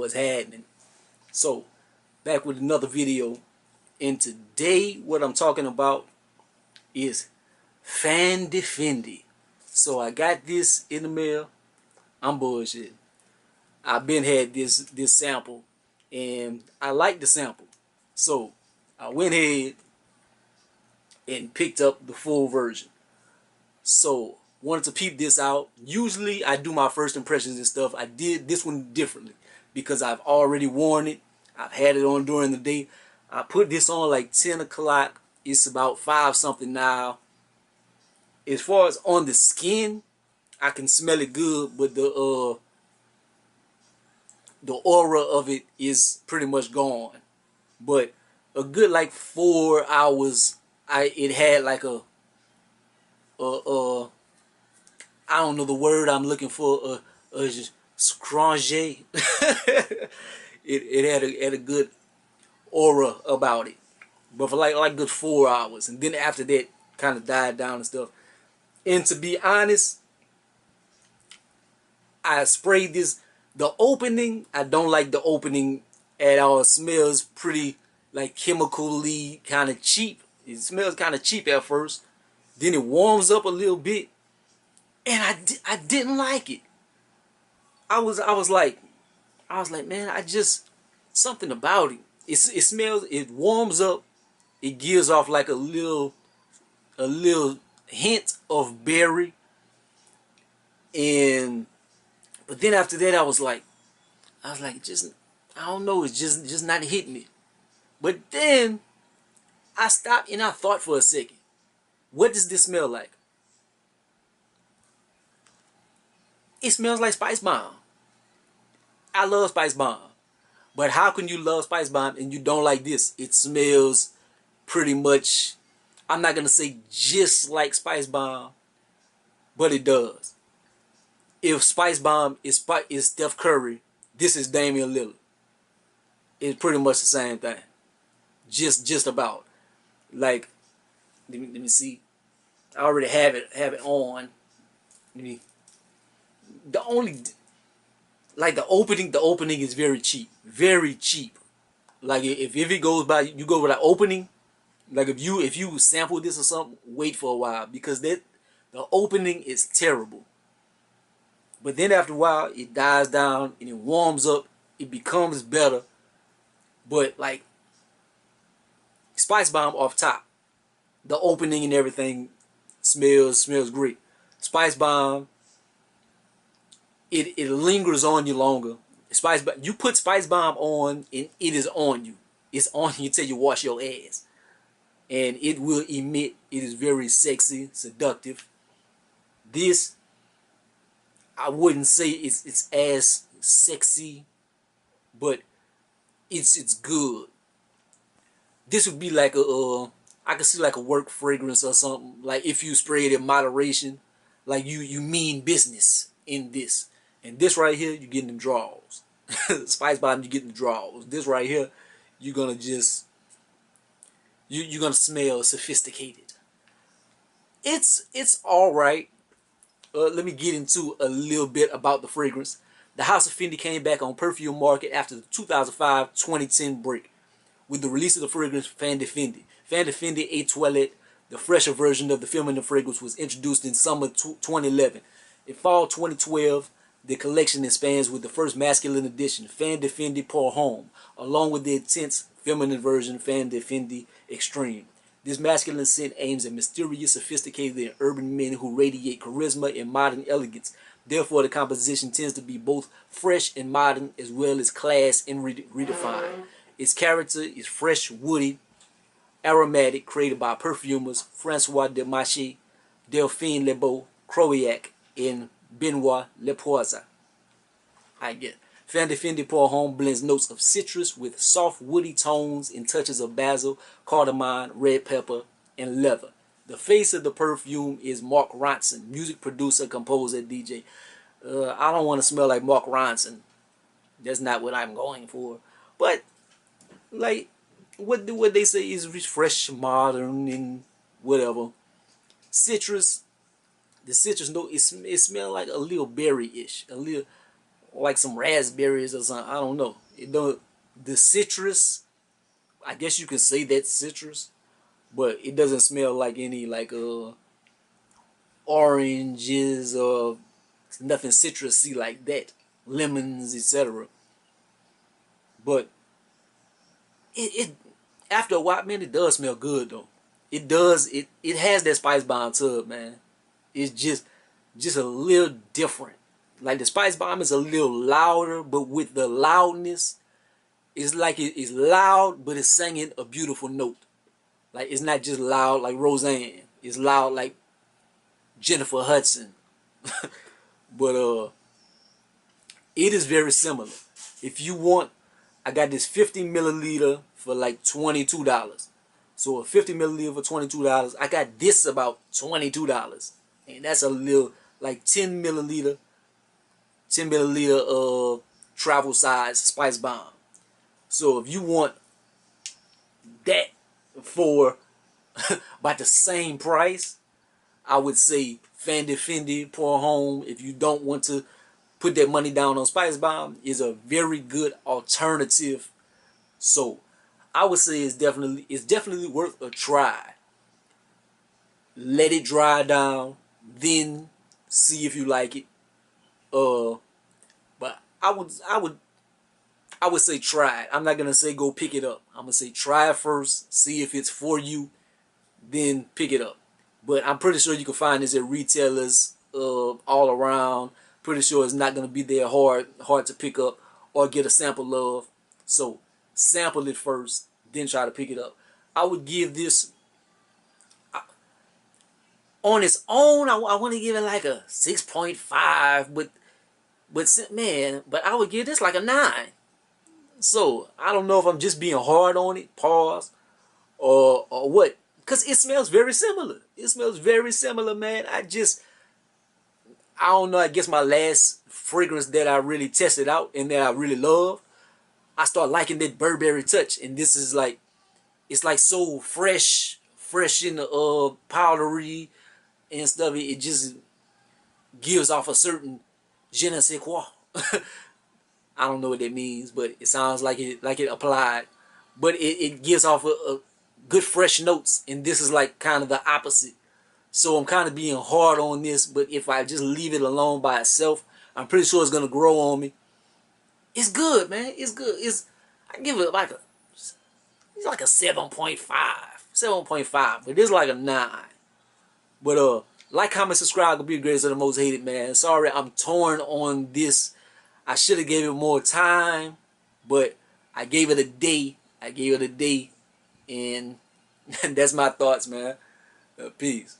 what's happening. So back with another video, and today what I'm talking about is Fende. So I got this in the mail. I'm bullshit. I've been had this sample, and I like the sample, so I went ahead and picked up the full version. So wanted to peep this out. Usually I do my first impressions and stuff. I did this one differently because I've already worn it. I've had it on during the day. I put this on like 10 o'clock. It's about 5 something now. As far as on the skin, I can smell it good, but the aura of it is pretty much gone. But a good like 4 hours, it had like a I don't know the word I'm looking for, scrunge. it had a good aura about it, but for like good 4 hours, and then after that kind of died down and stuff. And to be honest, I sprayed this. The opening, I don't like the opening at all. It smells pretty like chemically kind of cheap. It smells kind of cheap at first. Then it warms up a little bit, and I didn't like it. I was like, man, something about it. It smells. It warms up. It gives off like a little hint of berry, but then after that I was like, just, I don't know, it's just not hitting me. But then I stopped and I thought for a second, what does this smell like? It smells like Spice Bomb. I love Spice Bomb. But how can you love Spice Bomb and you don't like this? It smells pretty much, I'm not going to say just like Spice Bomb, but it does. If Spice Bomb is Steph Curry, this is Damian Lillard. It's pretty much the same thing. Just about. Like, let me see. I already have it on. The opening is very cheap. Very cheap. Like if it goes by, you go with an opening. Like if you sample this or something, wait for a while, because the opening is terrible. But then after a while, it dies down and it warms up. It becomes better. But like Spice Bomb off top, the opening and everything smells great. Spice Bomb, it lingers on you longer. You put Spice Bomb on and it is on you. It's on you until you wash your ass. And it will emit. It is very sexy, seductive. This, I wouldn't say it's as sexy, but it's good. This would be like I could see like a work fragrance or something. Like if you spray it in moderation, like you mean business in this. And this right here, you getting them draws. Spice Bomb, you getting the draws. This right here, you're gonna just you're gonna smell sophisticated. It's all right. Let me get into a little bit about the fragrance. The House of Fendi came back on perfume market after the 2005-2010 break with the release of the fragrance Fendi. Fendi A Toilette, the fresher version of the feminine fragrance, was introduced in summer 2011. In fall 2012, the collection expands with the first masculine edition, Fendi pour Homme, along with the intense feminine version, Fendi Extreme. This masculine scent aims at mysterious, sophisticated, and urban men who radiate charisma and modern elegance. Therefore, the composition tends to be both fresh and modern, as well as class and redefined. Its character is fresh, woody, aromatic, created by perfumers Francois Demaché, Delphine Lebeau, Croillac, and Benoit Lepoisa. I get Fendi pour Homme blends notes of citrus with soft woody tones and touches of basil, cardamom, red pepper, and leather. The face of the perfume is Mark Ronson, music producer, composer, DJ. I don't want to smell like Mark Ronson. That's not what I'm going for. But like what they say is fresh, modern, and whatever. Citrus. The citrus note, it smells like a little berry-ish, a little like some raspberries or something. I don't know. It don't, the citrus, I guess you can say that's citrus, but it doesn't smell like any like oranges or nothing citrusy like that, lemons, etc. But it after a while, man, it does smell good though. It does. It has that spice bomb to it, man. It's just a little different. Like the spice bomb is a little louder, but with the loudness, it's like it's loud, but it's singing a beautiful note. Like it's not just loud like Roseanne. It's loud like Jennifer Hudson. But it is very similar. If you want, I got this 50 milliliter for like $22. So a 50 milliliter for $22. I got this about $22, and that's a little like 10 milliliter travel size spice bomb. So if you want that for about the same price, I would say Fendi pour Homme. If you don't want to put that money down on spice bomb, is a very good alternative. So I would say it's definitely worth a try. Let it dry down, then see if you like it. But I would say try it. I'm not gonna say go pick it up. I'm gonna say try it first, see if it's for you, then pick it up. But I'm pretty sure you can find this at retailers all around. Pretty sure it's not gonna be there hard to pick up or get a sample of. So sample it first, then try to pick it up. I would give this on its own. I want to give it like a 6.5, but man, but I would give this like a 9. So I don't know if I'm just being hard on it, pause, or what, because it smells very similar. It smells very similar, man. I don't know. I guess my last fragrance that I really tested out and that I really love, I start liking that Burberry touch, and this is like, it's like so fresh in the powdery and stuff. It just gives off a certain je ne sais quoi. I don't know what that means, but it sounds like it applied. But it gives off a good fresh notes, and this is like kind of the opposite. So I'm kind of being hard on this, but if I just leave it alone by itself, I'm pretty sure it's gonna grow on me. It's good, man. It's good. I give it like it's like a 7.5, 7.5, but it's like a 9. But like, comment, subscribe. Gonna be the greatest of the most hated, man. Sorry, I'm torn on this. I should have gave it more time, but I gave it a day. And that's my thoughts, man. Peace.